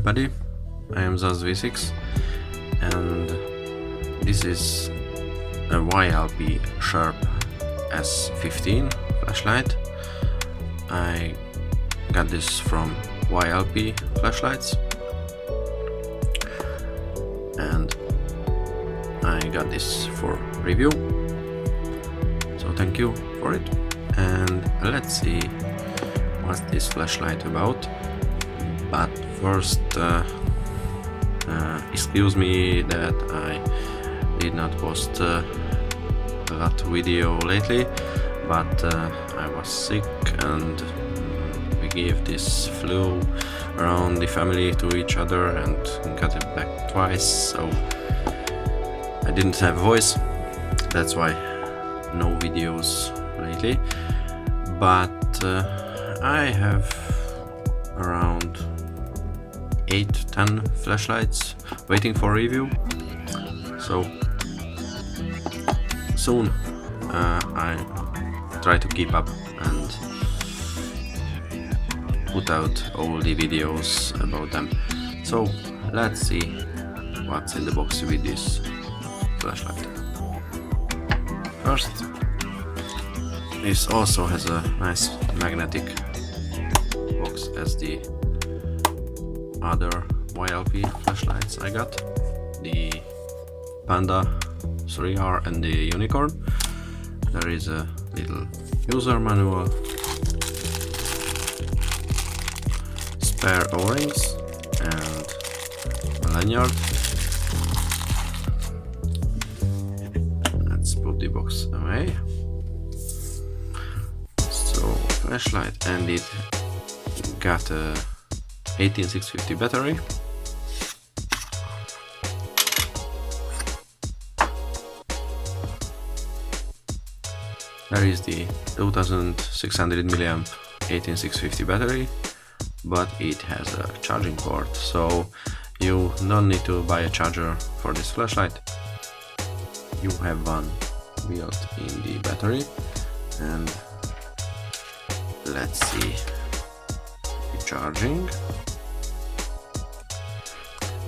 everybody, I am Zozzlights and this is a YLP Sherp S15 flashlight. I got this from YLP flashlights and I got this for review, so thank you for it. And let's see what's this flashlight about. But first, excuse me that I did not post a lot video lately, but I was sick and we gave this flu around the family to each other and got it back twice, so I didn't have a voice. That's why no videos lately, but I have around 8-10 flashlights waiting for review, so soon I try to keep up and put out all the videos about them. So let's see what's in the box with this flashlight. First, this also has a nice magnetic box as the other YLP flashlights I got, the Panda 3R and the Unicorn. There is a little user manual, spare O-rings and a lanyard. Let's put the box away. So flashlight, and it got a 18650 battery. There is the 2600 milliamp 18650 battery, but it has a charging port, so you don't need to buy a charger for this flashlight. You have one built in the battery, and let's see the charging.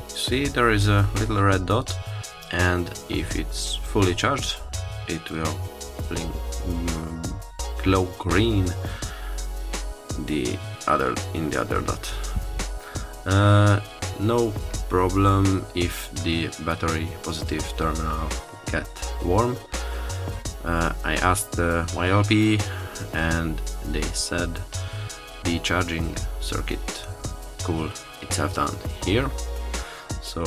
See, there is a little red dot, and if it's fully charged it will blink glow green in the other dot. No problem if the battery positive terminal get warm. I asked the YLP and they said the charging circuit cool itself down here, so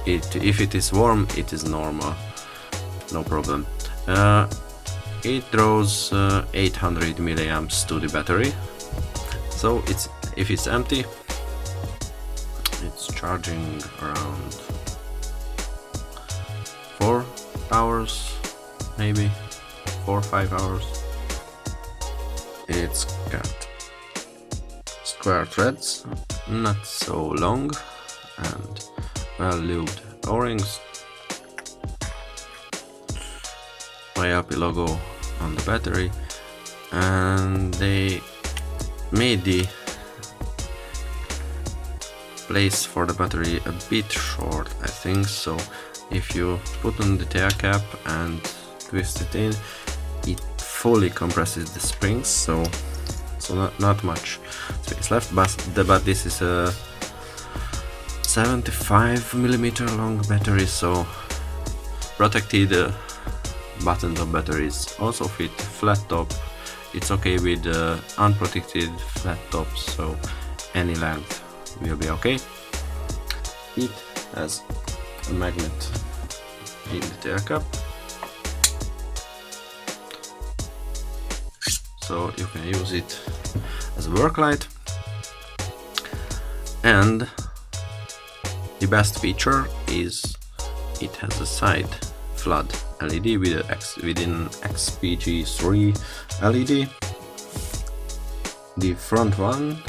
if it is warm it is normal, no problem. It draws 800 milliamps to the battery, so if it's empty it's charging around 4 hours, maybe 4 or 5 hours. It's got square threads, not so long, and well lubed O-rings, YLP logo on the battery, and they made the place for the battery a bit short, I think, so if you put on the tail cap and twist it in, it fully compresses the springs, so not much space left, but this is a 75mm long battery, so protected button top batteries also fit. Flat top, it's okay with unprotected flat tops, so any length will be okay. It has a magnet in the tail cap, so you can use it as a work light. And the best feature is it has a side flood LED with an XPG3 LED. The front one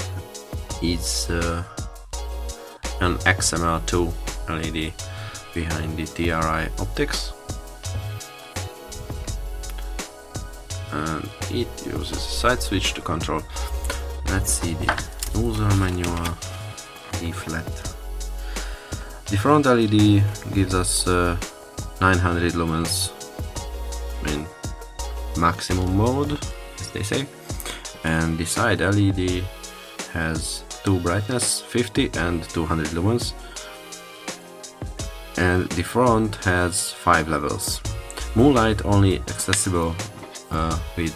is an XML2 LED behind the TRI optics, and it uses a side switch to control. Let's see the user manual. see flat. The front LED gives us 900 lumens in maximum mode, as they say, and the side LED has two brightness, 50 and 200 lumens, and the front has 5 levels. Moonlight only accessible with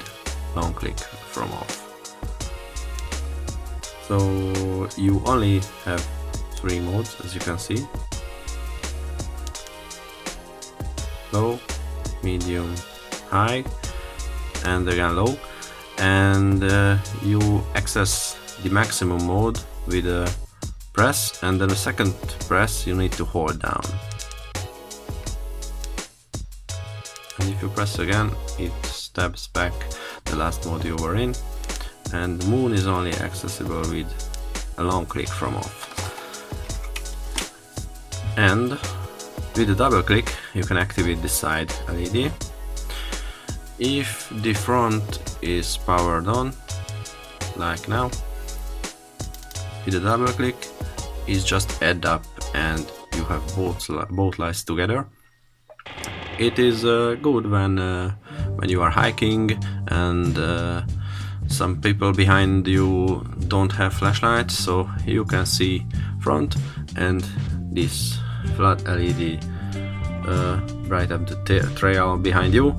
long click from off. So you only have 3 modes, as you can see: low, medium, high, and again low. And you access the maximum mode with a press, and then the second press you need to hold down. And if you press again, it steps back the last mode you were in. And moon is only accessible with a long click from off. And with a double click you can activate the side LED. If the front is powered on, like now, with a double click is just add up and you have both lights together. It is good when you are hiking and some people behind you don't have flashlights, so you can see front and this flat LED bright up the trail behind you,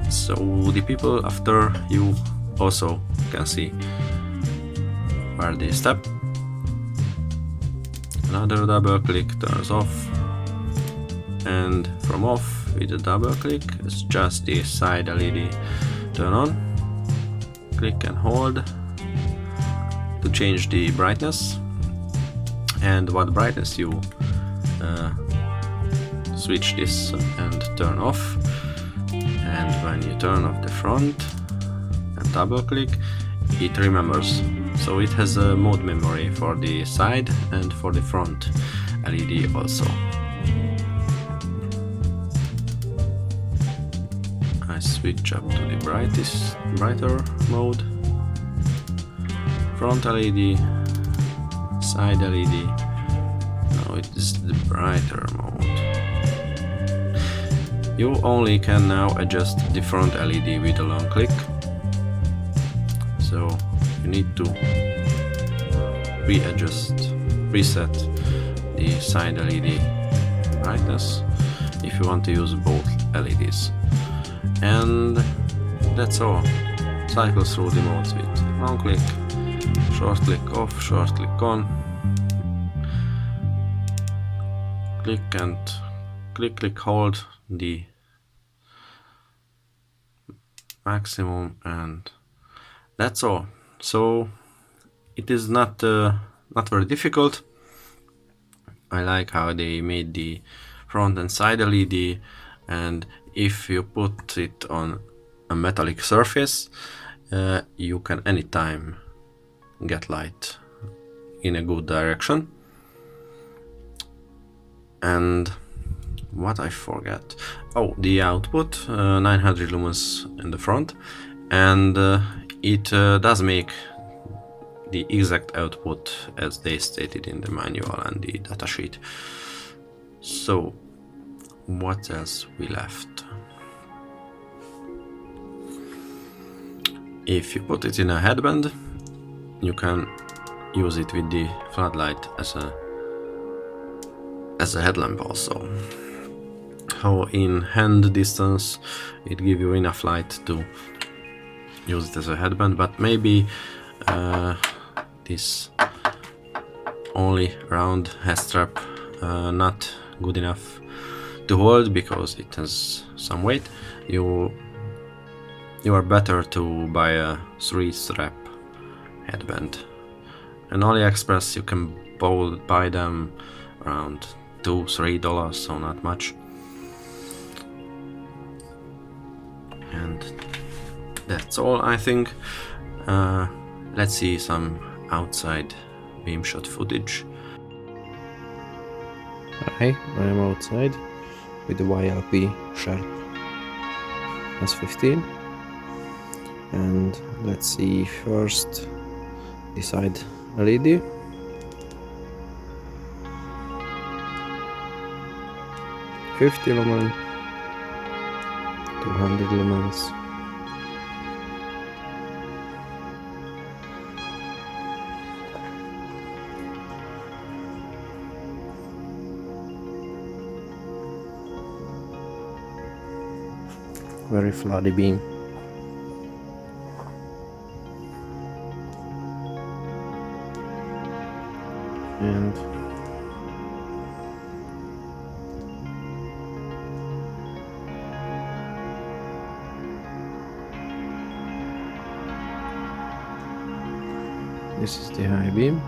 so the people after you also can see where they step. Another double click turns off, and from off with a double click it's just the side LED turn on. Click and hold to change the brightness, and what brightness you switch this and turn off. And when you turn off the front and double click, it remembers. So it has a mode memory for the side and for the front LED also. I switch up to the brighter mode. Front LED, side LED. Now it is the brighter mode. You only can now adjust the front LED with a long click. So you need to reset the side LED brightness if you want to use both LEDs. And that's all. Cycle through the modes with long click, short click off, short click on, click and click hold the maximum, and that's all. So it is not very difficult. I like how they made the front and side LED, and if you put it on a metallic surface, you can anytime get light in a good direction. And what I forget, oh, the output, 900 lumens in the front, and it does make the exact output as they stated in the manual and the datasheet. So what else we left? If you put it in a headband, you can use it with the floodlight as a headlamp also. How in hand distance it gives you enough light to use it as a headband, but maybe this only round head strap not good enough to hold because it has some weight. You are better to buy a 3-strap headband. On AliExpress you can buy them around $2-3, so not much. And that's all, I think. Let's see some outside beam shot footage. Hi, I am outside with the YLP Sherp S15, and let's see first the side LED. 150 lumen, 200 lumens. Very floody beam. And this is the high beam.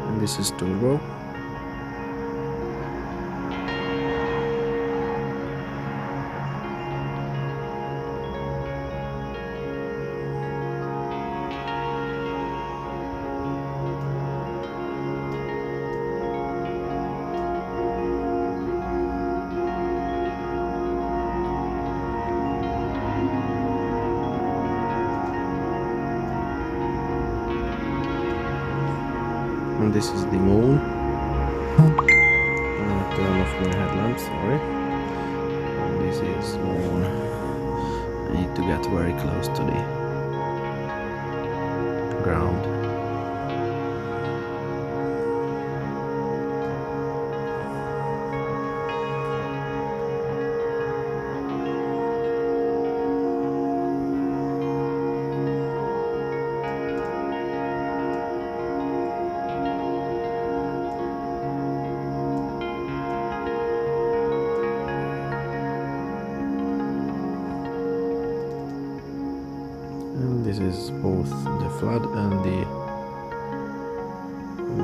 And this is turbo. And this is the moon. Turn off my headlamp, sorry. And this is moon. I need to get very close to the ground. And this is both the flood and the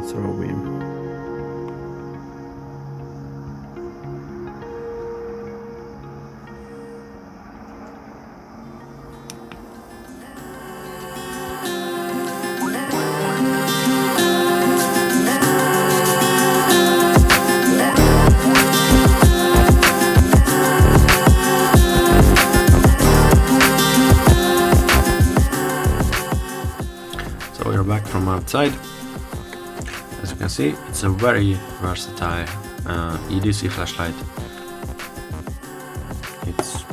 throw beam. So we're back from outside. As you can see, it's a very versatile EDC flashlight. It's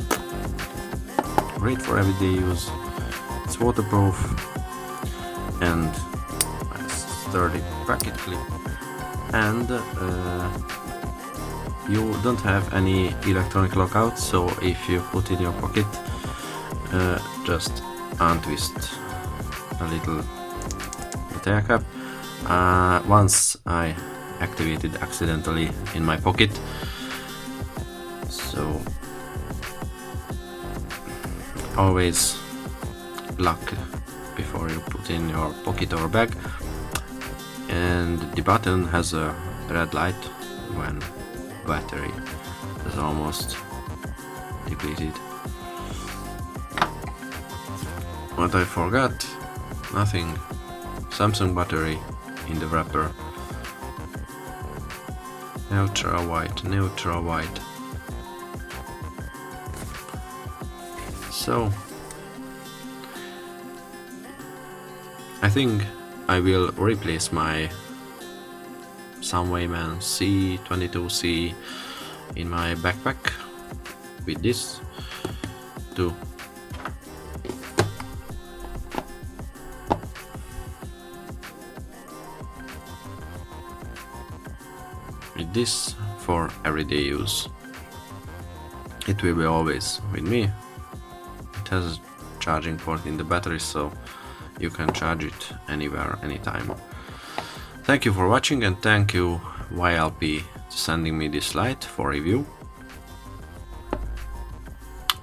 great for everyday use. It's waterproof and a sturdy bracket clip, and you don't have any electronic lockout, so if you put it in your pocket, just untwist a little tire cap. Once I activated accidentally in my pocket, so always lock before you put in your pocket or bag. And the button has a red light when battery is almost depleted. What I forgot? Nothing. Samsung battery in the wrapper. Ultra white, ultra white. So I think I will replace my Sunwayman C22C in my backpack with this too. With this for everyday use. It will be always with me. It has a charging port in the battery, so you can charge it anywhere, anytime. Thank you for watching, and thank you YLP for sending me this light for review.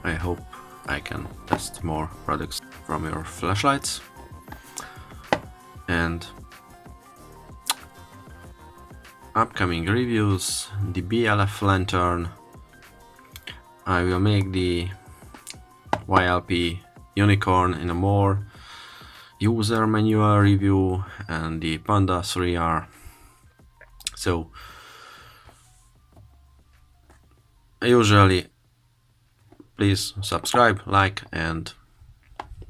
I hope I can test more products from your flashlights. And upcoming reviews: the BLF lantern. I will make the YLP unicorn in a more user manual review, and the Panda 3R. So usually please subscribe, like, and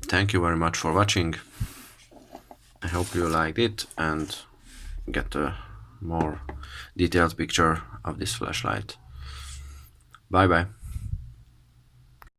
thank you very much for watching. I hope you liked it and get a more detailed picture of this flashlight. Bye bye.